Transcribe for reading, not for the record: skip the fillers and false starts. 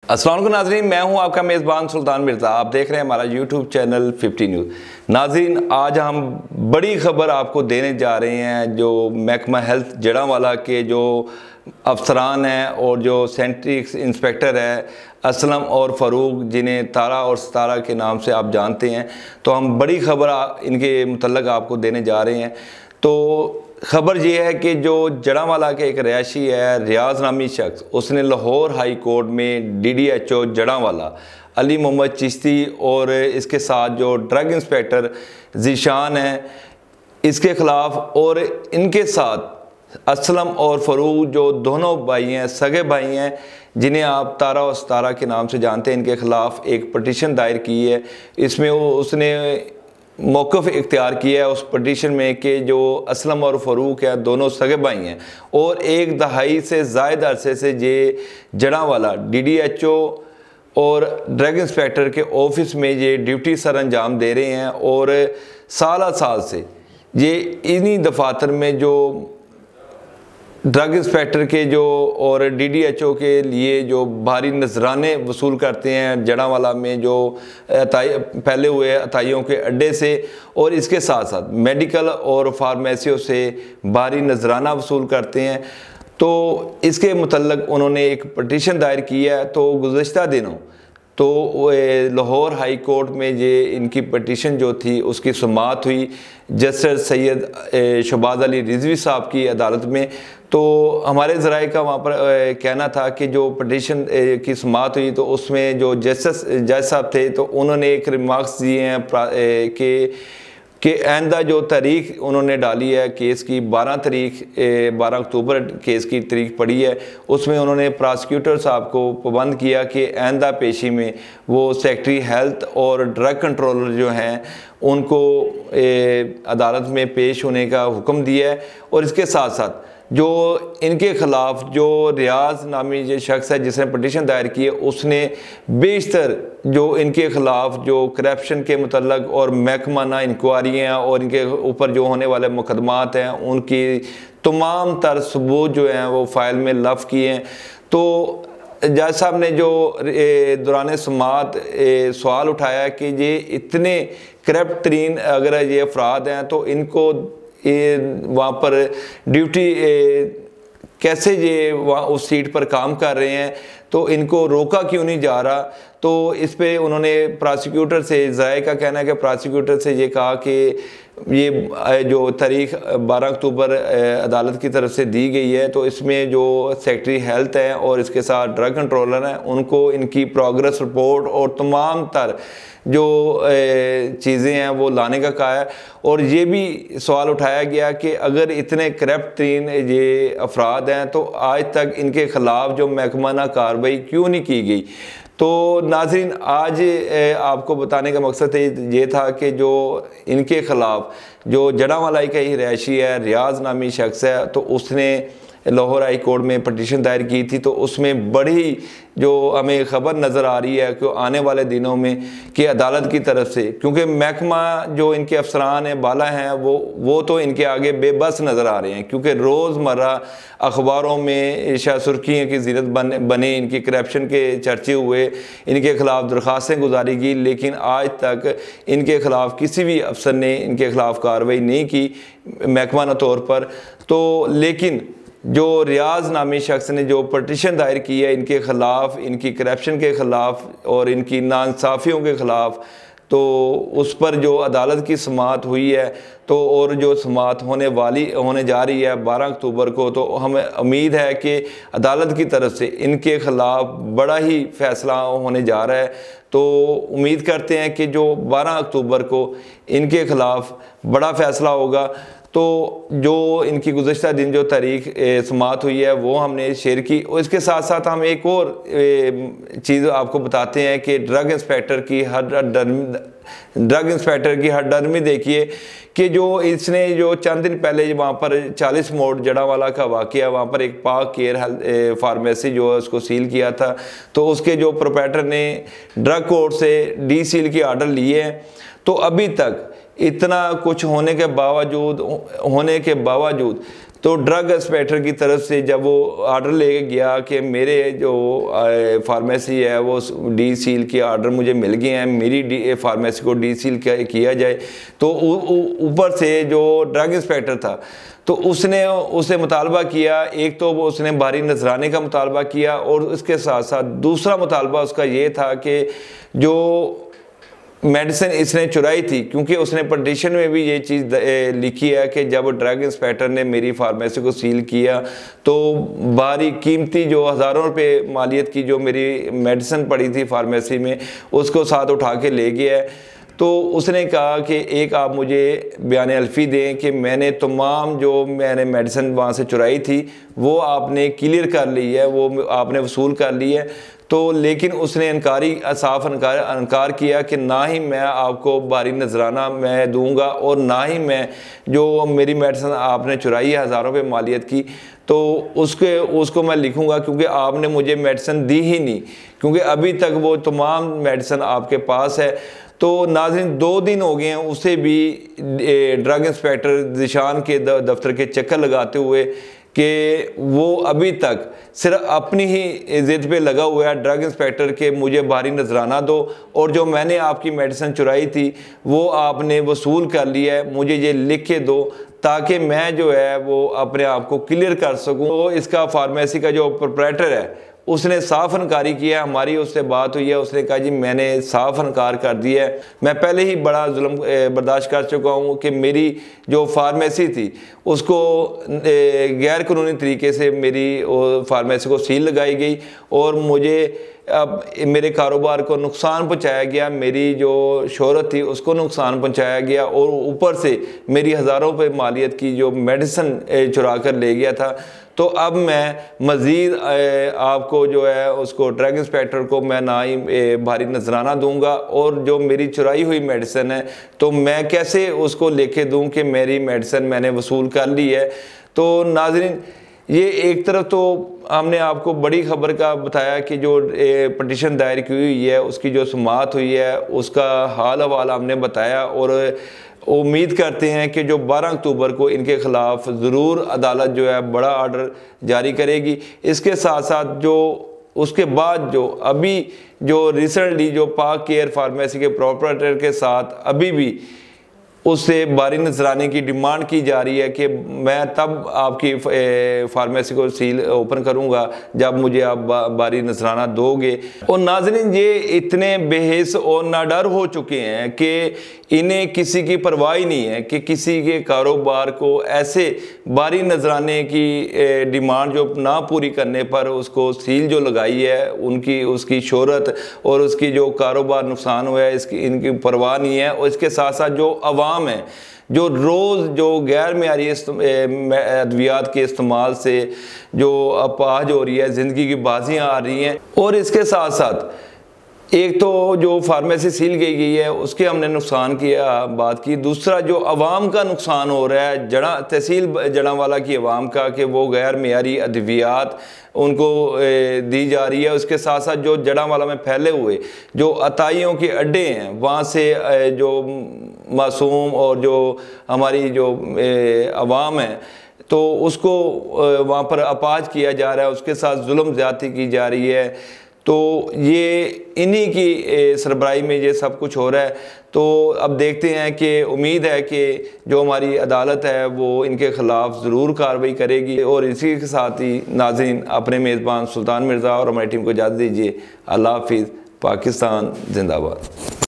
अस्सलाम वालेकुम नाज़रीन, मैं हूं आपका मेज़बान सुल्तान मिर्ज़ा। आप देख रहे हैं हमारा यूट्यूब चैनल 50 न्यूज़। नाज़रीन, आज हम बड़ी ख़बर आपको देने जा रहे हैं। जो महकमा हेल्थ जड़ांवाला के जो अफसरान हैं और जो सेंट्री इंस्पेक्टर है असलम और फ़ारूक, जिन्हें तारा और सितारा के नाम से आप जानते हैं, तो हम बड़ी ख़बर इनके मुतल्लक़ आपको देने जा रहे हैं। तो ख़बर ये है कि जो जड़ांवाला के एक रिहायशी है रियाज नामी शख्स, उसने लाहौर हाई कोर्ट में DDHO जड़ांवाला अली मोहम्मद चिश्ती और इसके साथ जो ड्रग इंस्पेक्टर ज़ीशान है, इसके ख़िलाफ़ और इनके साथ असलम और फ़ारूक जो दोनों भाई हैं, सगे भाई हैं, जिन्हें आप तारा और सितारा के नाम से जानते हैं, इनके ख़िलाफ़ एक पटिशन दायर की है। इसमें उसने मौक़िफ़ इख्तियार किया है उस पटिशन में कि जो असलम और फ़ारूक है दोनों सगे भाई हैं और एक दहाई से ज़ायद अरसे से ये जड़ांवाला DDHO और ड्रग इंस्पेक्टर के ऑफिस में ये ड्यूटी सर अंजाम दे रहे हैं और साल से ये इन्हीं दफातर में जो ड्रग इंस्पेक्टर के जो और DDHO के लिए जो भारी नजराने वसूल करते हैं जड़ांवाला में जो फैले हुए अताइयों के अड्डे से, और इसके साथ साथ मेडिकल और फार्मेसियों से भारी नजराना वसूल करते हैं। तो इसके मुतल्लक़ उन्होंने एक पटिशन दायर की है। तो गुज़श्ता दिनों तो लाहौर हाई कोर्ट में ये इनकी पटिशन जो थी उसकी सुनवाई हुई जस्टिस सैयद शहबाज अली रिजवी साहब की अदालत में। तो हमारे ज़राए का वहाँ पर कहना था कि जो पटिशन की सुनवाई हुई तो उसमें जो जज साहब थे तो उन्होंने एक रिमार्क्स दिए हैं कि आइंदा जो तारीख उन्होंने डाली है केस की 12 अक्टूबर केस की तारीख पड़ी है, उसमें उन्होंने प्रोसिक्यूटर साहब को पाबंद किया कि आइंदा पेशी में वो सेक्रेटरी हेल्थ और ड्रग कंट्रोलर जो हैं उनको अदालत में पेश होने का हुक्म दिया है। और इसके साथ साथ जो इनके ख़िलाफ़ जो रियाज नामी जो शख्स है जिसने पटिशन दायर की है, उसने बेशतर जो इनके ख़िलाफ़ जो करप्शन के मुतल्लक़ और महकमाना इंक्वायरियाँ और इनके ऊपर जो होने वाले मुकदमात हैं उनकी तमाम तर सबूत जो हैं वो फ़ाइल में लफ़ किए हैं। तो जज साहब ने जो दौरान समाअत सवाल उठाया कि ये इतने करप्ट तरीन अगर ये अफराद हैं तो इनको वहाँ पर ड्यूटी कैसे ये वहाँ उस सीट पर काम कर रहे हैं, तो इनको रोका क्यों नहीं जा रहा। तो इस पे उन्होंने प्रोसिक्यूटर से, ज़राए का कहना है कि प्रोसिक्यूटर से ये कहा कि ये जो तारीख 12 अक्टूबर अदालत की तरफ से दी गई है तो इसमें जो सेक्रेटरी हेल्थ है और इसके साथ ड्रग कंट्रोलर हैं उनको इनकी प्रोग्रेस रिपोर्ट और तमाम तर जो चीज़ें हैं वो लाने का कहा है। और ये भी सवाल उठाया गया कि अगर इतने करप्ट तरीन ये अफराद हैं तो आज तक इनके ख़िलाफ़ जो महकमाना कार्रवाई क्यों नहीं की गई। तो नाज़रीन, आज आपको बताने का मकसद ये था कि जो इनके ख़िलाफ़ जो जड़ांवाला का ही रिहायशी है रियाज नामी शख्स है, तो उसने लाहौर हाई कोर्ट में पटिशन दायर की थी। तो उसमें बड़ी जो हमें ख़बर नज़र आ रही है कि आने वाले दिनों में कि अदालत की तरफ से, क्योंकि महकमा जो इनके अफसरान हैं बाला हैं वो तो इनके आगे बेबस नज़र आ रहे हैं, क्योंकि रोज़मर्रा अखबारों में शायद सुर्खियों की ज़ीनत बने इनकी करप्शन के चर्चे हुए, इनके ख़िलाफ़ दरख्वास्तें गुजारी गई, लेकिन आज तक इनके ख़िलाफ़ किसी भी अफसर ने इनके ख़िलाफ़ कार्रवाई नहीं की महकमाना तौर पर। तो लेकिन जो रियाज नामी शख्स ने जो पटिशन दायर की है इनके ख़िलाफ़, इनकी करप्शन के ख़िलाफ़ और इनकी नाइंसाफ़ियों के ख़िलाफ़, तो उस पर जो अदालत की समाअत हुई है तो और जो समाअत होने जा रही है 12 अक्टूबर को, तो हमें उम्मीद है कि अदालत की तरफ से इनके ख़िलाफ़ बड़ा ही फ़ैसला होने जा रहा है। तो उम्मीद करते हैं कि जो 12 अक्टूबर को इनके ख़िलाफ़ बड़ा फ़ैसला होगा। तो जो इनकी गुज़श्ता दिन जो तारीख समाअत हुई है वो हमने शेयर की, और इसके साथ साथ हम एक और चीज़ आपको बताते हैं कि ड्रग इंस्पेक्टर की हरदर्मी देखिए कि जो इसने जो चंद दिन पहले वहाँ पर 40 मोड़ जड़ांवाला का वाक़या, वहाँ पर एक पाक केयर हेल्थ फार्मेसी जो है उसको सील किया था। तो उसके जो प्रोपराइटर ने ड्रग कोर्ट से डी सील के आर्डर लिए हैं। तो अभी तक इतना कुछ होने के बावजूद तो ड्रग इंस्पेक्टर की तरफ से जब वो आर्डर लेके गया कि मेरे जो फार्मेसी है वो डी सील के आर्डर मुझे मिल गए हैं, मेरी फार्मेसी को डी सील किया जाए, तो ऊपर से जो ड्रग इंस्पेक्टर था तो उसने मुतालबा किया, एक तो वो उसने बारी नजराने का मुतालबा किया और उसके साथ साथ दूसरा मुतालबा उसका ये था कि जो मेडिसिन इसने चुराई थी, क्योंकि उसने पटिशन में भी ये चीज़ लिखी है कि जब ड्रग इंस्पेक्टर ने मेरी फार्मेसी को सील किया तो भारी कीमती जो हज़ारों रुपए मालियत की जो मेरी मेडिसिन पड़ी थी फार्मेसी में उसको साथ उठा के ले गया है। तो उसने कहा कि एक आप मुझे बयान अल्फ़ी दें कि मैंने तमाम जो मैंने मेडिसिन वहाँ से चुराई थी वो आपने क्लियर कर ली है, वो आपने वसूल कर ली है। तो लेकिन उसने साफ इनकार किया कि ना ही मैं आपको बारी नजराना मैं दूंगा और ना ही मैं जो मेरी मेडिसिन आपने चुराई है हज़ारों रुपये मालियत की तो उसको मैं लिखूंगा, क्योंकि आपने मुझे मेडिसिन दी ही नहीं, क्योंकि अभी तक वो तमाम मेडिसिन आपके पास है। तो नाज़रीन 2 दिन हो गए हैं उसे भी ड्रग इंस्पेक्टर ज़ीशान के दफ्तर के चक्कर लगाते हुए कि वो अभी तक सिर्फ अपनी ही ज़िद पे लगा हुआ है ड्रग इंस्पेक्टर के मुझे बारी नजराना दो और जो मैंने आपकी मेडिसिन चुराई थी वो आपने वसूल कर लिया है, मुझे ये लिख के दो ताकि मैं जो है वो अपने आप को क्लियर कर सकूं। तो इसका फार्मेसी का जो प्रोप्राइटर है उसने साफ इनकारी किया, हमारी उससे बात हुई है, उसने कहा जी मैंने साफ इनकार कर दिया है, मैं पहले ही बड़ा जुल्म बर्दाश्त कर चुका हूँ कि मेरी जो फार्मेसी थी उसको गैर कानूनी तरीके से मेरी फार्मेसी को सील लगाई गई और मुझे अब मेरे कारोबार को नुकसान पहुंचाया गया, मेरी जो शोहरत थी उसको नुकसान पहुंचाया गया और ऊपर से मेरी हज़ारों रुपये मालियत की जो मेडिसिन चुरा कर ले गया था। तो अब मैं मज़ीद आपको जो है उसको ड्रग इंस्पेक्टर को मैं ना ही भारी नजराना दूंगा और जो मेरी चुराई हुई मेडिसिन है तो मैं कैसे उसको लेके दूं कि मेरी मेडिसिन मैंने वसूल कर ली है। तो नाज़रीन ये एक तरफ तो हमने आपको बड़ी खबर का बताया कि जो पटिशन दायर की हुई है उसकी जो समाअत हुई है उसका हाल हवाला हमने बताया और उम्मीद करते हैं कि जो 12 अक्टूबर को इनके ख़िलाफ़ ज़रूर अदालत जो है बड़ा आर्डर जारी करेगी। इसके साथ साथ जो उसके बाद जो अभी जो रिसेंटली जो पाक केयर फार्मेसी के प्रोप्राइटर के साथ अभी भी उससे बारी नजराने की डिमांड की जा रही है कि मैं तब आपकी फार्मेसी को सील ओपन करूंगा जब मुझे आप बारी नजराना दोगे। और नाज़रीन ये इतने बेहिस और नाडर हो चुके हैं कि इन्हें किसी की परवाह ही नहीं है कि किसी के कारोबार को ऐसे बारी नजराने की डिमांड जो ना पूरी करने पर उसको सील जो लगाई है उनकी उसकी शोहरत और उसकी जो कारोबार नुकसान हुआ है इसकी इनकी परवाह नहीं है। और इसके साथ साथ जो अवाम है जो रोज़ जो गैर मेयारी अद्वियात के इस्तेमाल से जो अपाहज हो रही है, ज़िंदगी की बाजियाँ आ रही हैं। और इसके साथ साथ एक तो जो फार्मेसी सील गई है उसके हमने नुकसान की बात की, दूसरा जो अवाम का नुकसान हो रहा है तहसील जड़ांवाला की अवाम का कि वो गैर मेयारी अद्वियात उनको दी जा रही है। उसके साथ साथ जो जड़ांवाला में फैले हुए जो अताइयों के अड्डे हैं वहाँ से जो मासूम और जो हमारी जो अवाम है तो उसको वहाँ पर अपाज किया जा रहा है, उसके साथ जुल्म ज़्यादती की जा रही है। तो ये इन्हीं की सरबराही में ये सब कुछ हो रहा है। तो अब देखते हैं कि उम्मीद है कि जो हमारी अदालत है वो इनके ख़िलाफ़ ज़रूर कार्रवाई करेगी। और इसी के साथ ही नाज़रीन अपने मेज़बान सुल्तान मिर्ज़ा और हमारी टीम को इजाज़त दीजिए। अल्लाह हाफ़िज़। पाकिस्तान जिंदाबाद।